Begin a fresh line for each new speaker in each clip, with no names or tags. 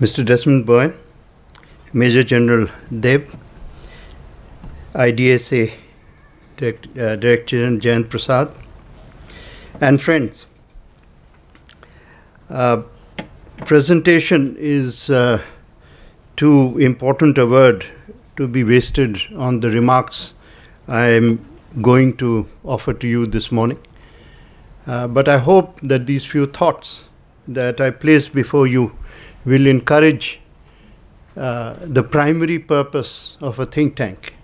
Mr. Desmond Boy, Major General Deb, IDSA Director General Jayant Prasad, and friends. Presentation is too important a word to be wasted on the remarks I am going to offer to you this morning. But I hope that these few thoughts that I place before you will encourage the primary purpose of a think tank.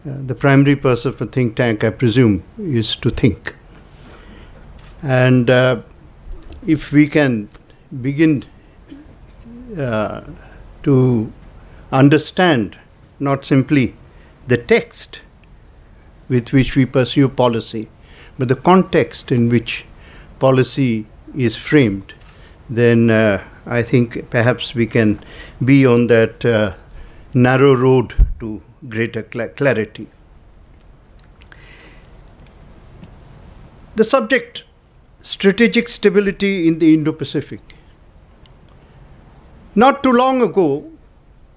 The primary purpose of a think tank, I presume, is to think. And if we can begin to understand not simply the text with which we pursue policy, but the context in which policy is framed, then I think perhaps we can be on that narrow road to greater clarity. The subject, strategic stability in the Indo-Pacific. Not too long ago,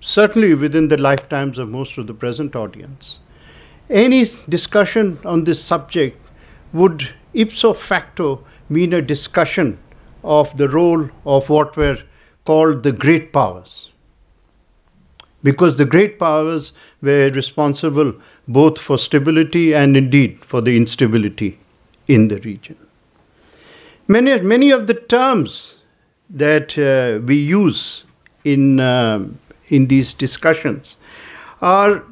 certainly within the lifetimes of most of the present audience, any discussion on this subject would ipso facto mean a discussion of the role of what were called the great powers. Because the great powers were responsible both for stability and indeed for the instability in the region. Many of the terms that we use in these discussions are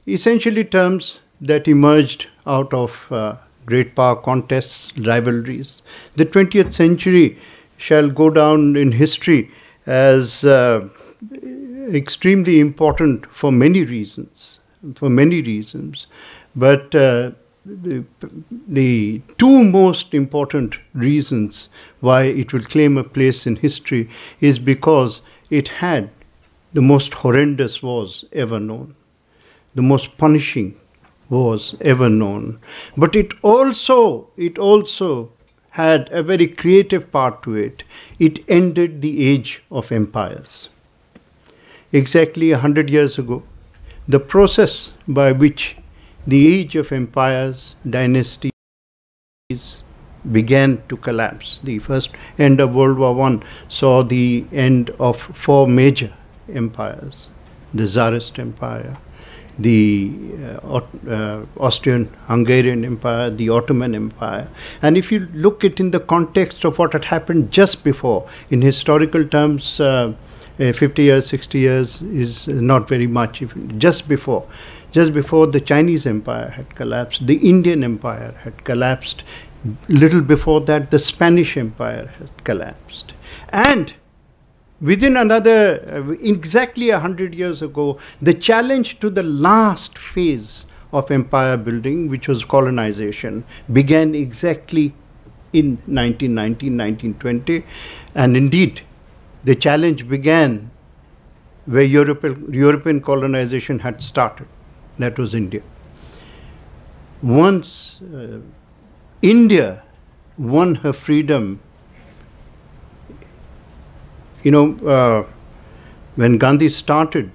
essentially terms that emerged out of great power contests, rivalries. The 20th century shall go down in history as extremely important for many reasons. But the two most important reasons why it will claim a place in history is because it had the most horrendous wars ever known, the most punishing wars ever known. But it also had a very creative part to it. It ended the age of empires. Exactly 100 years ago, the process by which the age of empires, dynasties began to collapse. The first end of World War I saw the end of four major empires: the Tsarist Empire, the Austrian-Hungarian Empire, the Ottoman Empire. And if you look at it in the context of what had happened just before, in historical terms, 50 years, 60 years is not very much. Just before the Chinese Empire had collapsed, the Indian Empire had collapsed. Little before that, the Spanish Empire had collapsed. And within another, exactly 100 years ago, the challenge to the last phase of empire building, which was colonization, began exactly in 1919, 1920. And indeed, the challenge began where European colonization had started. That was India. Once India won her freedom, when Gandhi started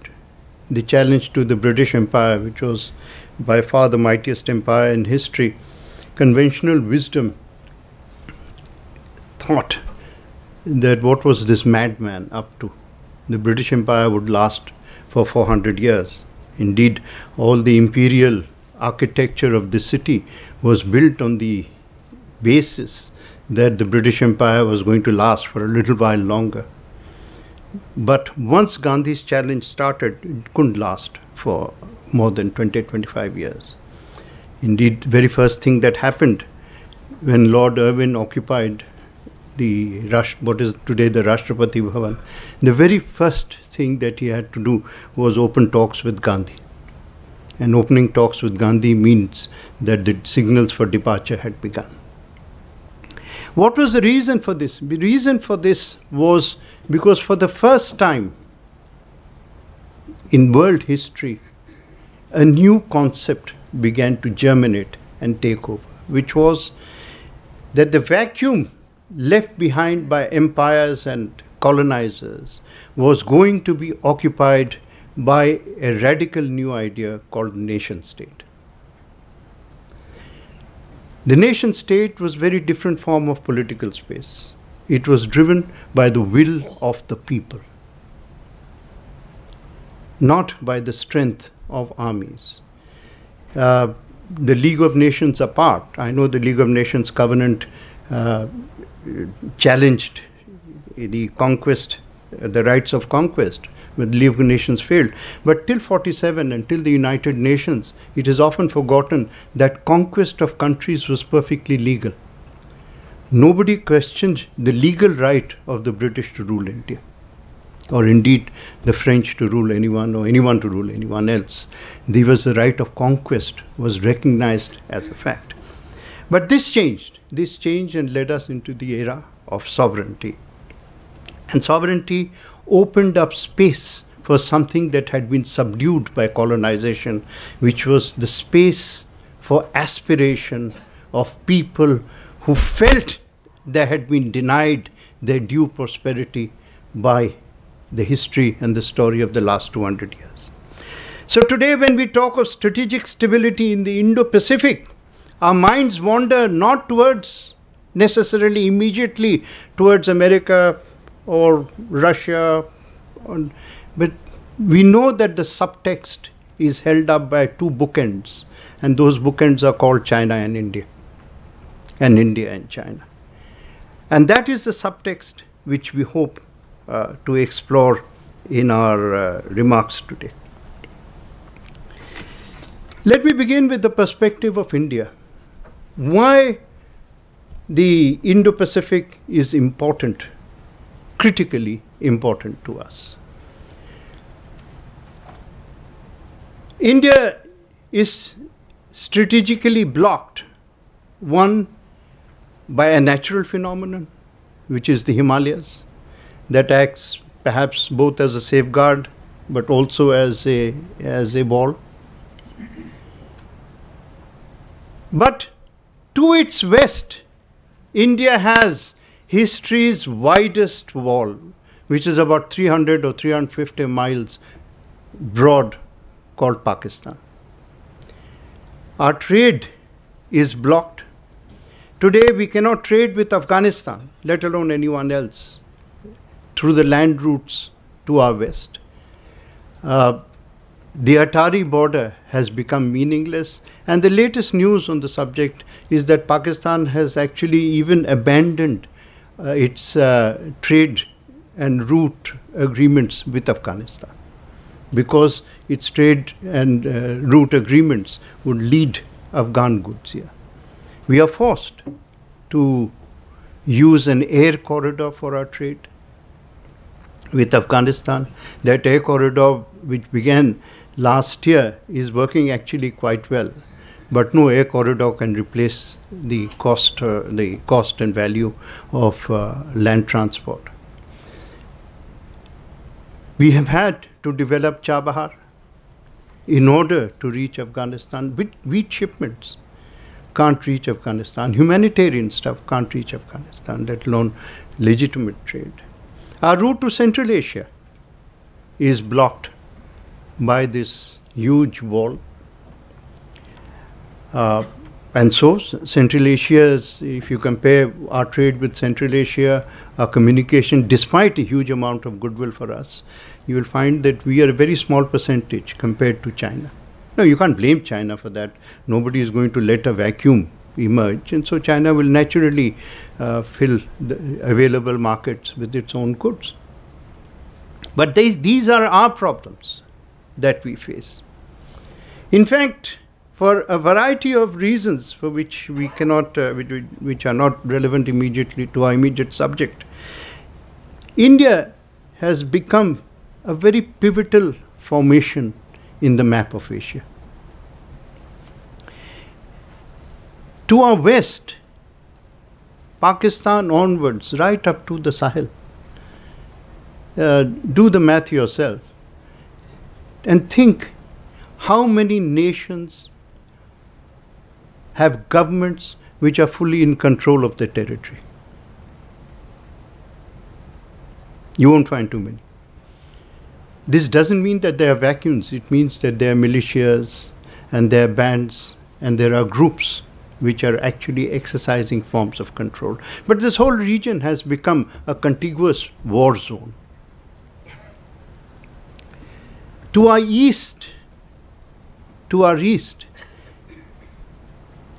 the challenge to the British Empire, which was by far the mightiest empire in history, conventional wisdom thought that what was this madman up to? The British Empire would last for 400 years. Indeed, all the imperial architecture of the city was built on the basis that the British Empire was going to last for a little while longer. But once Gandhi's challenge started, it couldn't last for more than 20-25 years. Indeed, the very first thing that happened when Lord Irwin occupied what is today the Rashtrapati Bhavan, the very first thing that he had to do was open talks with Gandhi. And opening talks with Gandhi means that the signals for departure had begun. What was the reason for this? The reason for this was because for the first time in world history, a new concept began to germinate and take over, which was that the vacuum left behind by empires and colonizers was going to be occupied by a radical new idea called nation state. The nation state was a very different form of political space. It was driven by the will of the people, not by the strength of armies. The League of Nations apart, I know the League of Nations covenant challenged the conquest, the rights of conquest, but the League of Nations failed. But till 47, until the United Nations, it is often forgotten that conquest of countries was perfectly legal. Nobody questioned the legal right of the British to rule India, or indeed the French to rule anyone, or anyone to rule anyone else. There was the right of conquest was recognized as a fact. But this changed and led us into the era of sovereignty. And sovereignty opened up space for something that had been subdued by colonization, which was the space for aspiration of people who felt they had been denied their due prosperity by the history and the story of the last 200 years. So today when we talk of strategic stability in the Indo-Pacific, our minds wander not towards necessarily immediately towards America or Russia, but we know that the subtext is held up by two bookends, and those bookends are called China and India, and India and China. And that is the subtext which we hope to explore in our remarks today. Let me begin with the perspective of India. Why the Indo-Pacific is important, critically important to us. India is strategically blocked, one, by a natural phenomenon, which is the Himalayas, that acts perhaps both as a safeguard but also as a wall. But to its west, India has history's widest wall, which is about 300 or 350 miles broad, called Pakistan. Our trade is blocked. Today we cannot trade with Afghanistan, let alone anyone else, through the land routes to our west. The Atari border has become meaningless, and the latest news on the subject is that Pakistan has actually even abandoned its trade and route agreements with Afghanistan, because its trade and route agreements would lead Afghan goods here. We are forced to use an air corridor for our trade with Afghanistan. That air corridor, which began last year, is working actually quite well, but no air corridor can replace the cost and value of land transport. We have had to develop Chabahar in order to reach Afghanistan. Wheat shipments can't reach Afghanistan. Humanitarian stuff can't reach Afghanistan, let alone legitimate trade. Our route to Central Asia is blocked by this huge wall. And so Central Asia, if you compare our trade with Central Asia, our communication, despite a huge amount of goodwill for us, you will find that we are a very small percentage compared to China. No, you can't blame China for that. Nobody is going to let a vacuum emerge, and so China will naturally fill the available markets with its own goods. But these are our problems that we face. In fact, for a variety of reasons for which we cannot, which are not relevant immediately to our immediate subject, India has become a very pivotal formation in the map of Asia. To our west, Pakistan onwards, right up to the Sahel. Do the math yourself and think how many nations have governments which are fully in control of their territory. You won't find too many. This doesn't mean that there are vacuums. It means that there are militias and there are bands and there are groups which are actually exercising forms of control. But this whole region has become a contiguous war zone. To our east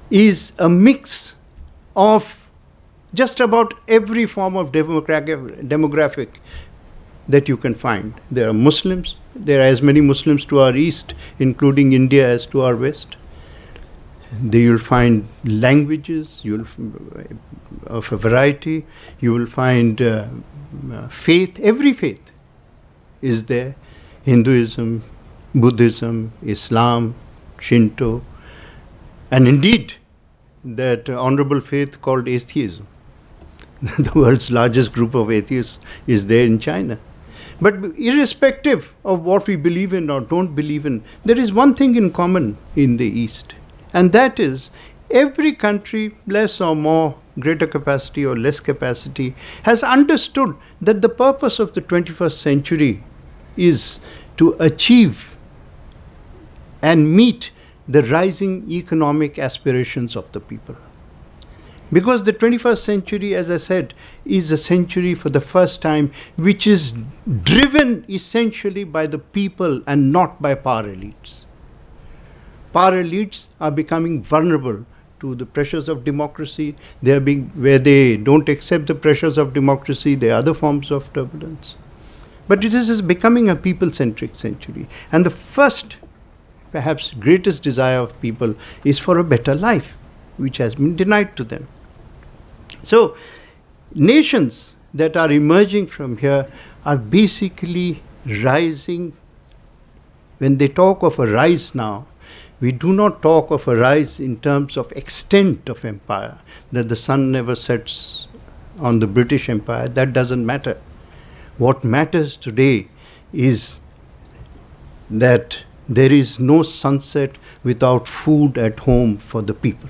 is a mix of just about every form of demographic that you can find. There are Muslims. There are as many Muslims to our east, including India, as to our west. There you'll find languages of a variety. You will find faith. Every faith is there. Hinduism, Buddhism, Islam, Shinto, and indeed that honorable faith called atheism. The world's largest group of atheists is there in China. But irrespective of what we believe in or don't believe in, there is one thing in common in the East, and that is every country, less or more, greater capacity or less capacity, has understood that the purpose of the 21st century is to achieve and meet the rising economic aspirations of the people. Because the 21st century, as I said, is a century for the first time which is driven essentially by the people and not by power elites. Power elites are becoming vulnerable to the pressures of democracy. Where they don't accept the pressures of democracy, there are other forms of turbulence. But this is becoming a people-centric century. And the first, perhaps greatest desire of people is for a better life, which has been denied to them. So, nations that are emerging from here are basically rising. When they talk of a rise now, we do not talk of a rise in terms of extent of empire, that the sun never sets on the British Empire. That doesn't matter. What matters today is that there is no sunset without food at home for the people.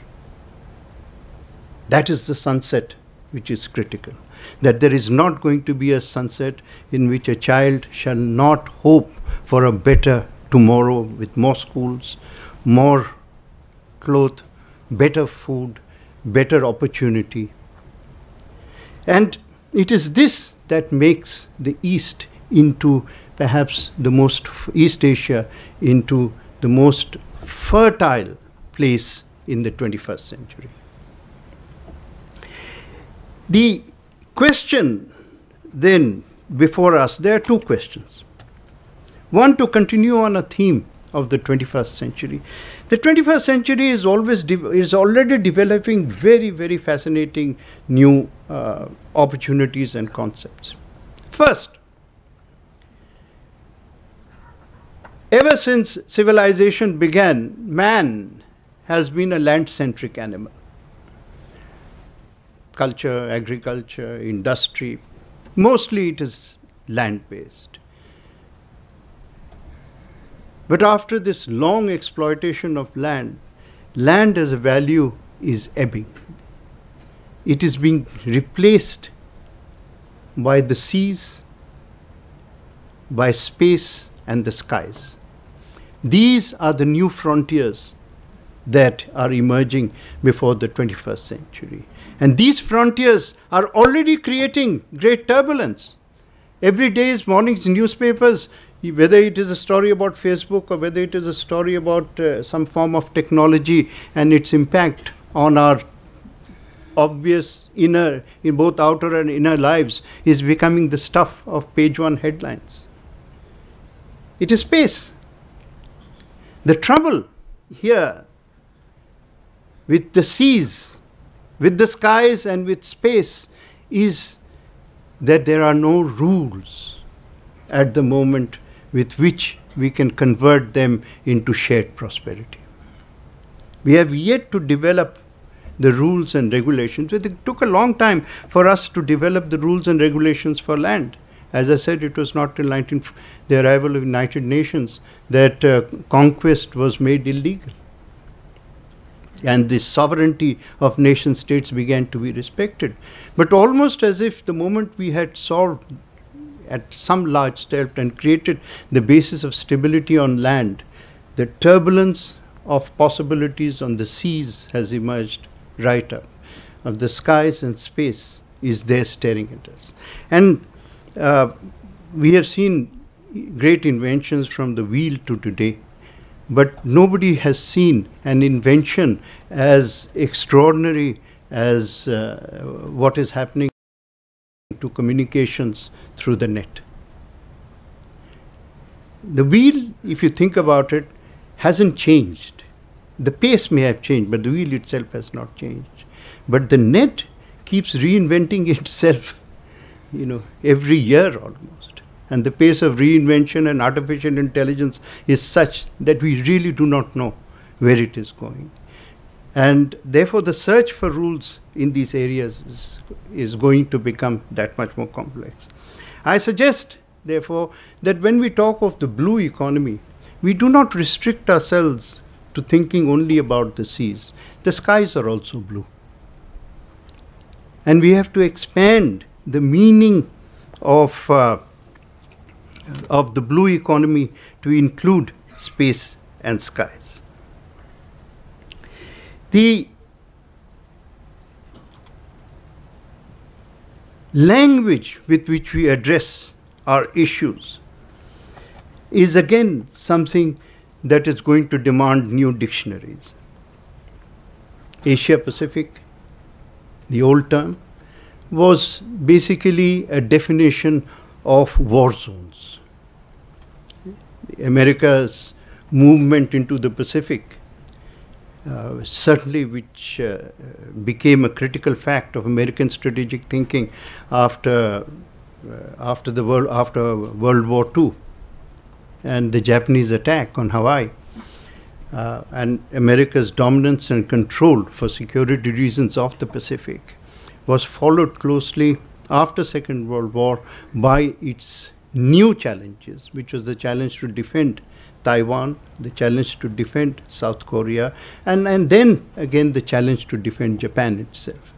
That is the sunset which is critical. That there is not going to be a sunset in which a child shall not hope for a better tomorrow with more schools, more clothes, better food, better opportunity. And it is this that makes the East into perhaps the most, East Asia into the most fertile place in the 21st century. The question then before us, there are two questions. One, to continue on a theme of the 21st century. The 21st century is already developing very, very fascinating new opportunities and concepts. First, ever since civilization began, man has been a land-centric animal. Culture, agriculture, industry, mostly it is land-based. But after this long exploitation of land, land as a value is ebbing. It is being replaced by the seas, by space and the skies. These are the new frontiers that are emerging before the 21st century. And these frontiers are already creating great turbulence. Every day's morning's newspapers, whether it is a story about Facebook or whether it is a story about some form of technology and its impact on our obvious inner, in both outer and inner lives, is becoming the stuff of page one headlines. It is space. The trouble here with the seas, with the skies and with space is that there are no rules at the moment with which we can convert them into shared prosperity. We have yet to develop the rules and regulations. It took a long time for us to develop the rules and regulations for land. As I said, it was not till the arrival of the United Nations that conquest was made illegal. And the sovereignty of nation states began to be respected. But almost as if the moment we had solved at some large step and created the basis of stability on land, the turbulence of possibilities on the seas has emerged right up. Of the skies and space is there staring at us. And we have seen great inventions from the wheel to today, but nobody has seen an invention as extraordinary as what is happening to communications through the net. The wheel, if you think about it, hasn't changed. The pace may have changed, but the wheel itself has not changed. But the net keeps reinventing itself, every year almost. And the pace of reinvention and artificial intelligence is such that we really do not know where it is going. And therefore, the search for rules in these areas is going to become that much more complex. I suggest, therefore, that when we talk of the blue economy, we do not restrict ourselves to thinking only about the seas. The skies are also blue. And we have to expand the meaning of the blue economy to include space and skies. The language with which we address our issues is again something that is going to demand new dictionaries. Asia-Pacific, the old term, was basically a definition of war zones. America's movement into the Pacific, certainly which became a critical fact of American strategic thinking after World War II and the Japanese attack on Hawaii, and America's dominance and control for security reasons of the Pacific was followed closely after Second World War by its new challenges, which was the challenge to defend Taiwan, the challenge to defend South Korea, and then again the challenge to defend Japan itself.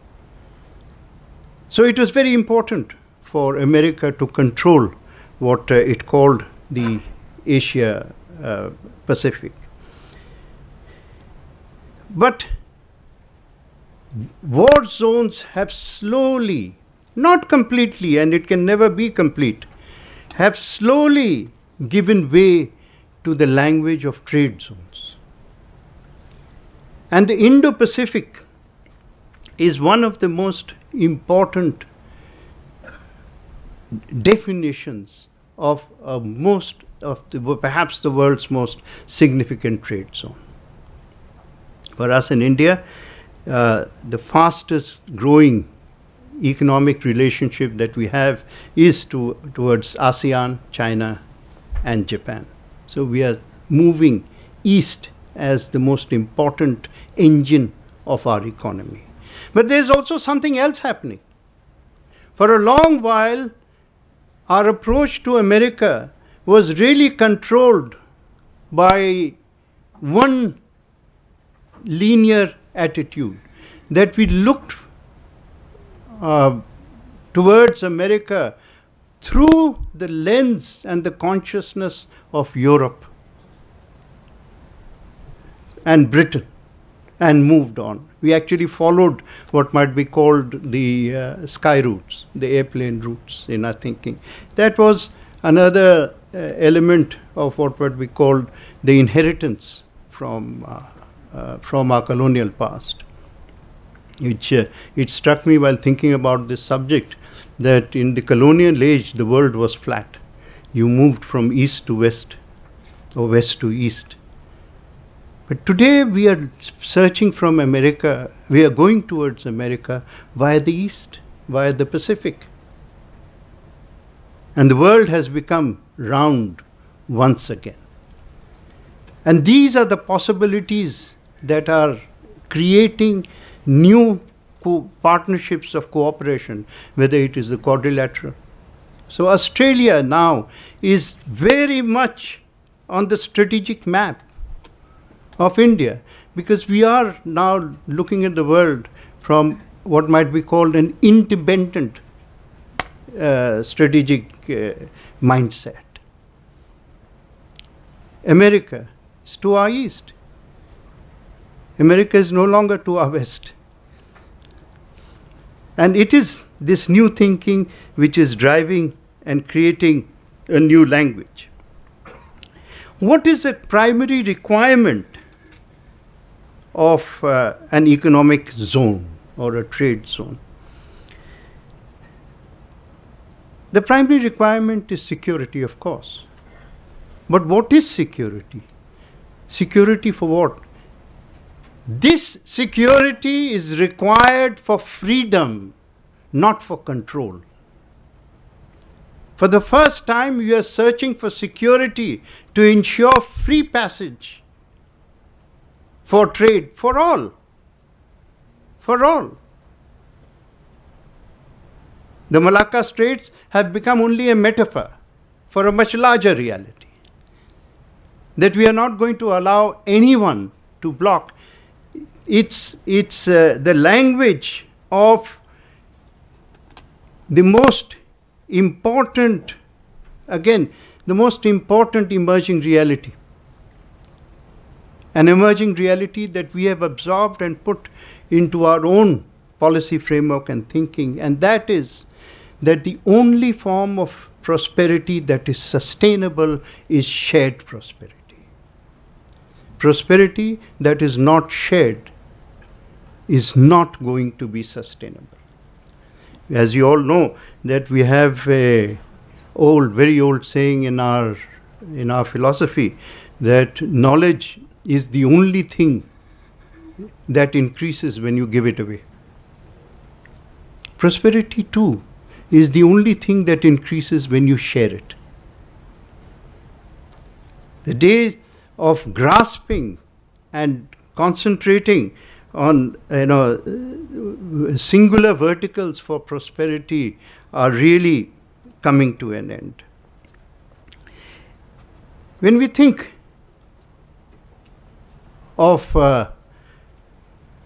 So it was very important for America to control what it called the Asia Pacific. But war zones have slowly, not completely, and it can never be complete, have slowly given way to the language of trade zones. And the Indo-Pacific is one of the most important definitions of perhaps the world's most significant trade zone. For us in India, the fastest growing economic relationship that we have is towards ASEAN, China, and Japan. So we are moving east as the most important engine of our economy. But there's also something else happening. For a long while, our approach to America was really controlled by one linear attitude, that we looked towards America through the lens and the consciousness of Europe and Britain and moved on. We actually followed what might be called the sky routes, the airplane routes in our thinking. That was another element of what might be called the inheritance from our colonial past. It struck me while thinking about this subject that in the colonial age, the world was flat. You moved from east to west or west to east. But today we are searching from America, we are going towards America via the east, via the Pacific. And the world has become round once again. And these are the possibilities that are creating new partnerships of cooperation, whether it is the quadrilateral. So Australia now is very much on the strategic map of India, because we are now looking at the world from what might be called an independent strategic mindset. America is to our east. America is no longer to our west. And it is this new thinking which is driving and creating a new language. What is a primary requirement of an economic zone or a trade zone? The primary requirement is security, of course. But what is security? Security for what? This security is required for freedom, not for control. For the first time, we are searching for security to ensure free passage for trade, for all. For all. The Malacca Straits have become only a metaphor for a much larger reality. That we are not going to allow anyone to block. It's the language of the most important, again, the most important emerging reality. An emerging reality that we have absorbed and put into our own policy framework and thinking, and that is that the only form of prosperity that is sustainable is shared prosperity. Prosperity that is not shared is not going to be sustainable. As you all know, that we have a very old saying in our philosophy that knowledge is the only thing that increases when you give it away. Prosperity too is the only thing that increases when you share it. The day of grasping and concentrating on singular verticals for prosperity are really coming to an end. When we think of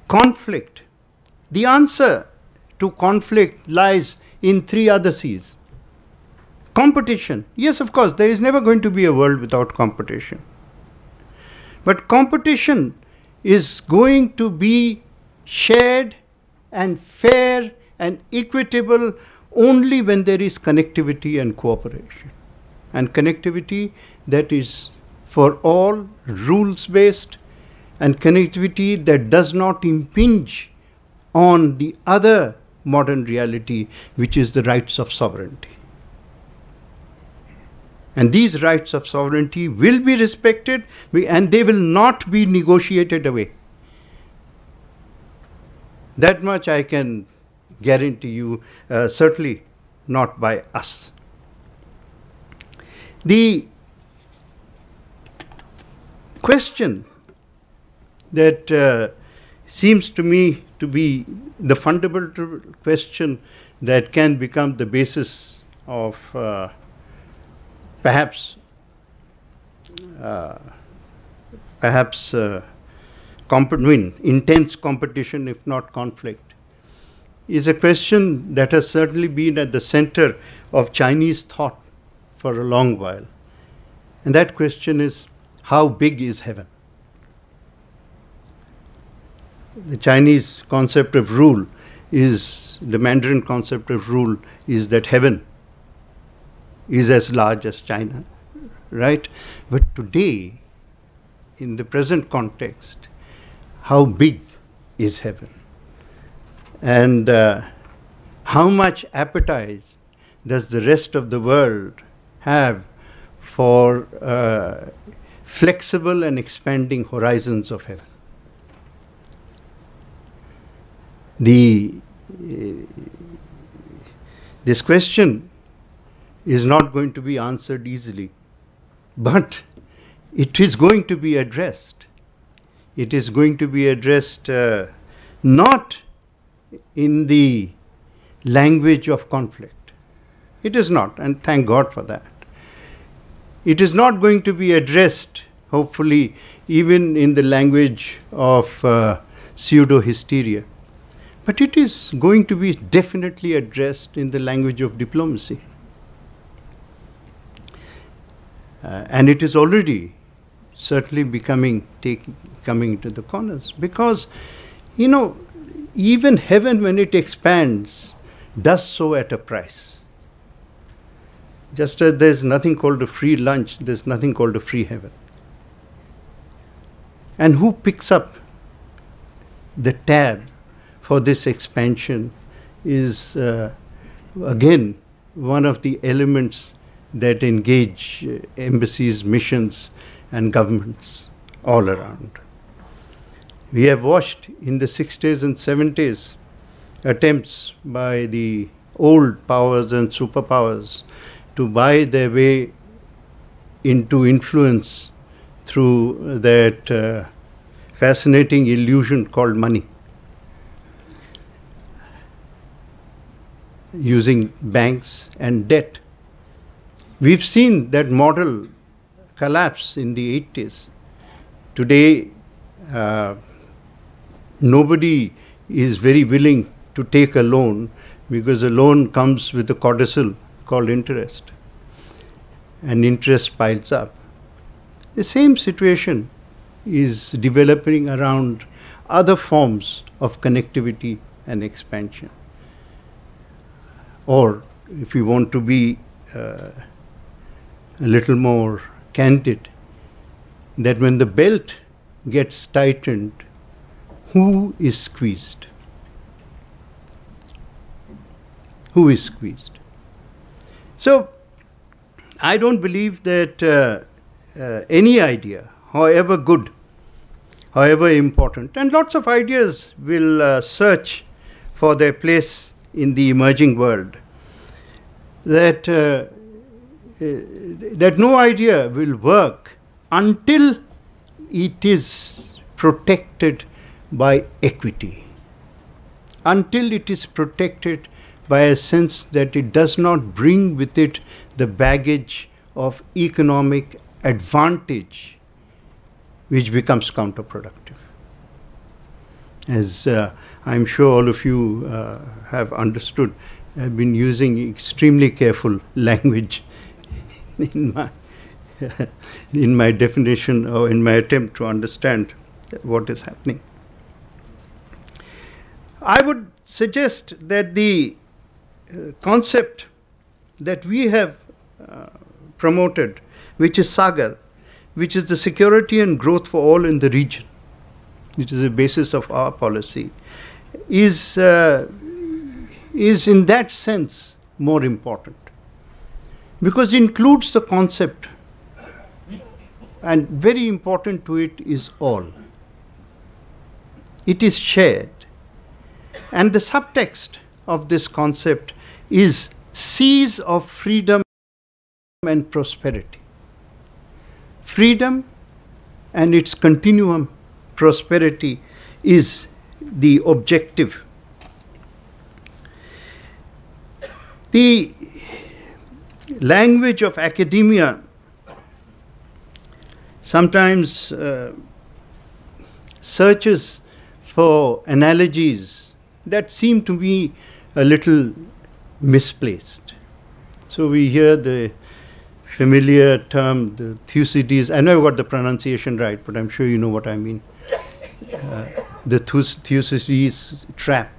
conflict, the answer to conflict lies in three other C's. Competition. Yes, of course, there is never going to be a world without competition. But competition is going to be shared and fair and equitable only when there is connectivity and cooperation. And connectivity that is for all, rules-based, and connectivity that does not impinge on the other modern reality, which is the rights of sovereignty. And these rights of sovereignty will be respected and they will not be negotiated away. That much I can guarantee you, certainly not by us. The question that seems to me to be the fundamental question that can become the basis of perhaps intense competition, if not conflict, is a question that has certainly been at the center of Chinese thought for a long while. And that question is, how big is heaven? The Chinese concept of rule is, the Mandarin concept of rule is that heaven is as large as China, right? But today, in the present context, how big is heaven? And how much appetite does the rest of the world have for flexible and expanding horizons of heaven? This question is not going to be answered easily, but it is going to be addressed. It is going to be addressed not in the language of conflict. It is not, and thank God for that. It is not going to be addressed, hopefully, even in the language of pseudo-hysteria. But it is going to be definitely addressed in the language of diplomacy. And it is already certainly coming to the corners. Because, you know, even heaven, when it expands, does so at a price. Just as there's nothing called a free lunch, there's nothing called a free heaven. And who picks up the tab for this expansion is, again, one of the elements that engage embassies, missions, and governments all around. We have watched in the 60s and 70s attempts by the old powers and superpowers to buy their way into influence through that fascinating illusion called money, using banks and debt. We've seen that model collapse in the 80s. Today, nobody is very willing to take a loan because a loan comes with a codicil called interest, and interest piles up. The same situation is developing around other forms of connectivity and expansion. Or, if we want to be a little more candid, that when the belt gets tightened, who is squeezed? Who is squeezed? So, I don't believe that any idea, however good, however important, and lots of ideas will search for their place in the emerging world, that that no idea will work until it is protected by equity, until it is protected by a sense that it does not bring with it the baggage of economic advantage, which becomes counterproductive. As I'm sure all of you have understood, I've been using extremely careful language in my definition or in my attempt to understand what is happening. I would suggest that the concept that we have promoted, which is Saga, which is the security and growth for all in the region, which is the basis of our policy, is in that sense more important, because it includes the concept, and very important to it is all. It is shared. And the subtext of this concept is seas of freedom and prosperity. Freedom and its continuum, prosperity, is the objective. The language of academia sometimes searches for analogies that seem to be a little misplaced. So we hear the familiar term, the Thucydides. I never got the pronunciation right, but I'm sure you know what I mean. The Thucydides trap,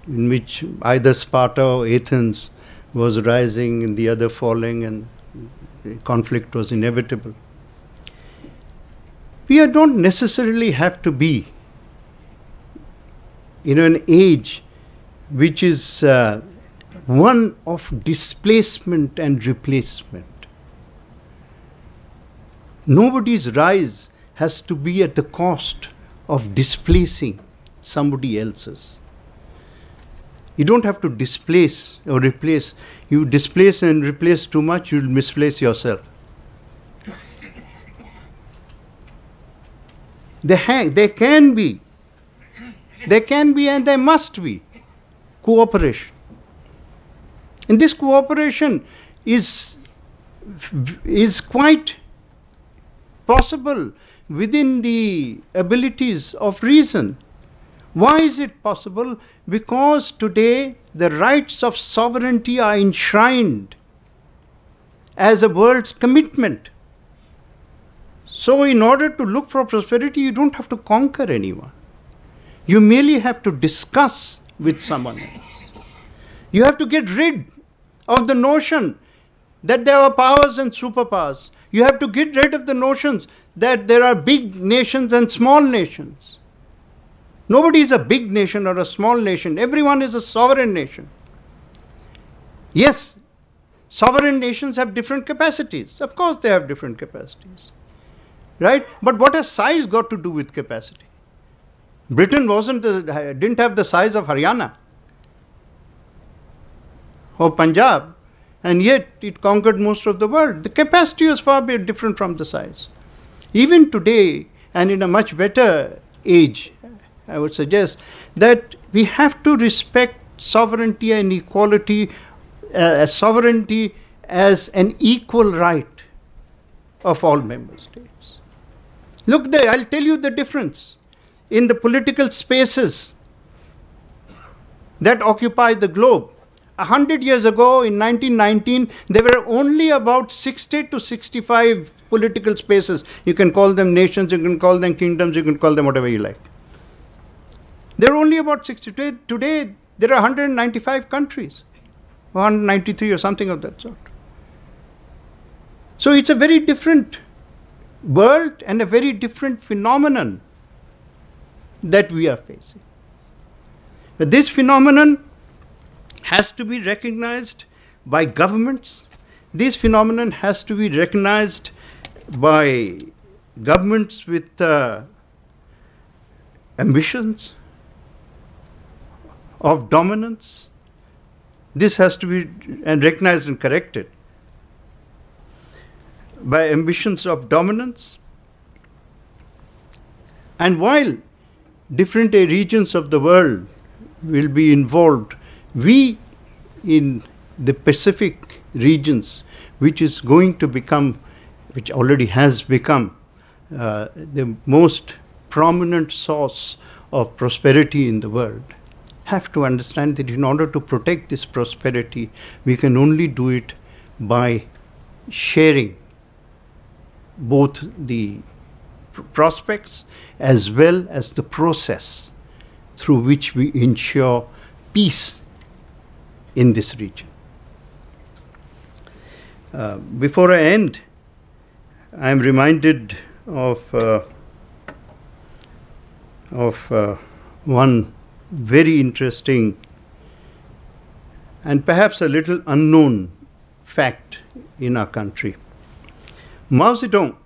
in which either Sparta or Athens was rising and the other falling, and conflict was inevitable. We don't necessarily have to be in an age which is one of displacement and replacement. Nobody's rise has to be at the cost of displacing somebody else's. You don't have to displace or replace. You displace and replace too much, you'll misplace yourself. There can be and there must be cooperation. And this cooperation is quite possible within the abilities of reason. Why is it possible? Because today the rights of sovereignty are enshrined as a world's commitment. So in order to look for prosperity, you don't have to conquer anyone. You merely have to discuss with someone else. You have to get rid of the notion that there are powers and superpowers. You have to get rid of the notions that there are big nations and small nations. Nobody is a big nation or a small nation. Everyone is a sovereign nation. Yes, sovereign nations have different capacities. Of course they have different capacities. Right? But what has size got to do with capacity? Britain didn't have the size of Haryana or Punjab, and yet it conquered most of the world. The capacity was far different from the size. Even today, and in a much better age, I would suggest that we have to respect sovereignty and equality, sovereignty as an equal right of all member states. Look there, I'll tell you the difference in the political spaces that occupy the globe. 100 years ago, in 1919, there were only about 60 to 65 political spaces. You can call them nations, you can call them kingdoms, you can call them whatever you like. There are only about 60. Today, there are 195 countries, 193 or something of that sort. So it's a very different world and a very different phenomenon that we are facing. But this phenomenon has to be recognized by governments. This phenomenon has to be recognized by governments with ambitions of dominance. This has to be recognized and corrected by ambitions of dominance. And while different regions of the world will be involved, we in the Pacific regions, which is going to become, which already has become, the most prominent source of prosperity in the world, have to understand that in order to protect this prosperity, we can only do it by sharing both the prospects as well as the process through which we ensure peace in this region. Before I end, I am reminded of one very interesting and perhaps a little unknown fact in our country. Mao Zedong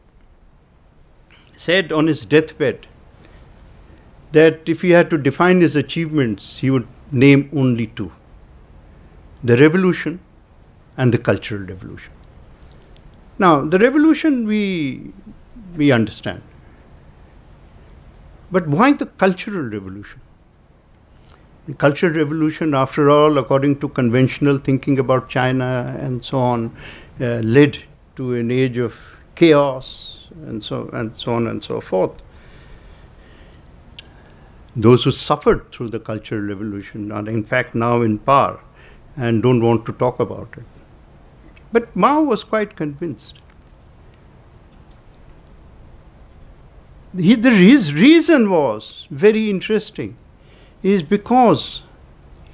said on his deathbed that if he had to define his achievements, he would name only two: the revolution and the cultural revolution. Now, the revolution we understand. But why the cultural revolution? The cultural revolution, after all, according to conventional thinking about China and so on, led to an age of chaos and so on and so forth. Those who suffered through the cultural revolution are in fact now in power and don't want to talk about it. But Mao was quite convinced. His reason was very interesting, is because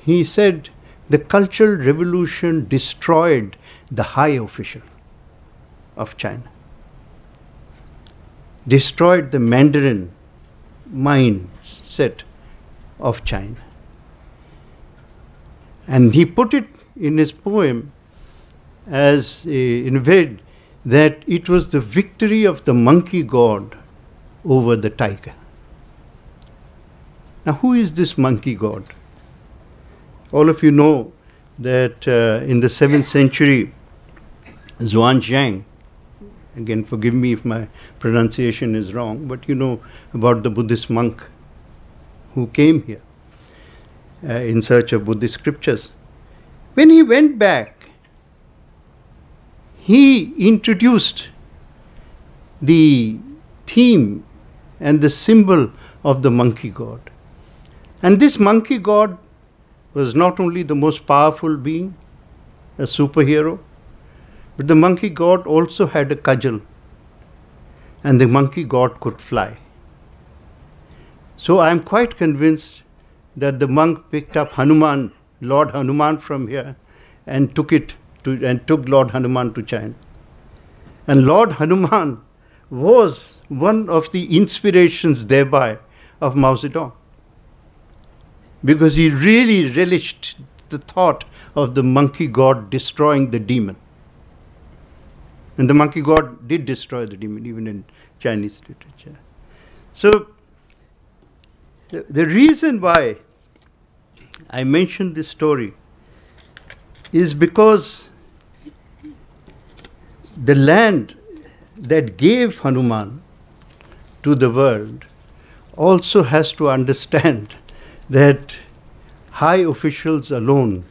he said the cultural revolution destroyed the high official of China, destroyed the Mandarin mindset of China. And he put it in his poem as in a way that it was the victory of the monkey god over the tiger. Now, who is this monkey god? All of you know that in the 7th century, Zhuangjiang, again forgive me if my pronunciation is wrong, but you know about the Buddhist monk who came here in search of Buddhist scriptures. When he went back, he introduced the theme and the symbol of the monkey god. And this monkey god was not only the most powerful being, a superhero, but the monkey god also had a cudgel, and the monkey god could fly. So I am quite convinced that the monk picked up Hanuman, Lord Hanuman from here, and took Lord Hanuman to China. And Lord Hanuman was one of the inspirations thereby of Mao Zedong, because he really relished the thought of the monkey god destroying the demon. And the monkey god did destroy the demon, even in Chinese literature. So the reason why I mentioned this story is because the land that gave Hanuman to the world also has to understand that high officials alone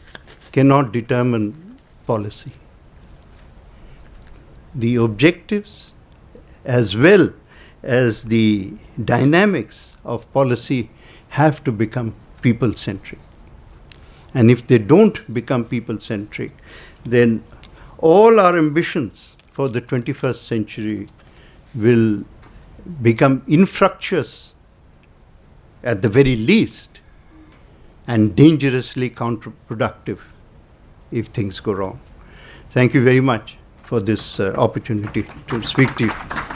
cannot determine policy. The objectives as well as the dynamics of policy have to become people-centric. And if they don't become people-centric, then all our ambitions for the 21st century will become infructuous at the very least, and dangerously counterproductive if things go wrong. Thank you very much for this opportunity to speak to you.